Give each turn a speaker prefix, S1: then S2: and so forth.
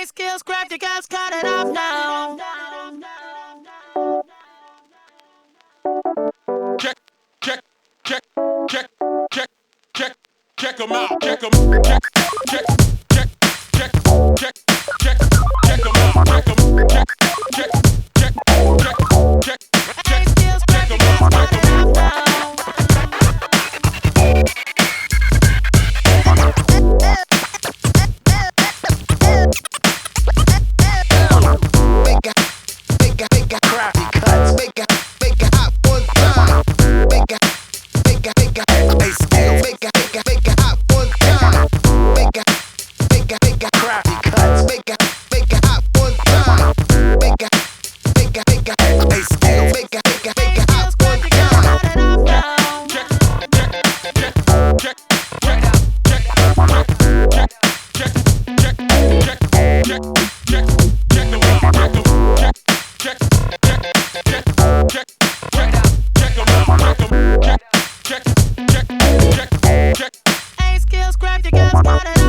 S1: Ain't skills, grab your guts, cut it off now.
S2: Check, check, check, check, check, check, check 'em out. Check 'em, check, check, check, check, check, check, check 'em out. Check 'em, check, check, check, check, check, check,
S1: Ain't skills, grab
S2: check
S1: your
S2: 'em
S1: guts,
S2: out.
S1: cut it off now.
S3: Make a crappy cuts. Make a hot one time. Make a hey skills. Make a hot one time. Make a crappy cuts. Make a hot one time. Make a hey skills. Make a hot one time.
S2: Check, check, check, check, check, check, check, check, check, check, check, check, check 'em out. Check 'em, check, check, check, check, check, check, check 'em out. Check 'em, check, check, check, check, check.
S1: Ain't skills, grab your guts, cut it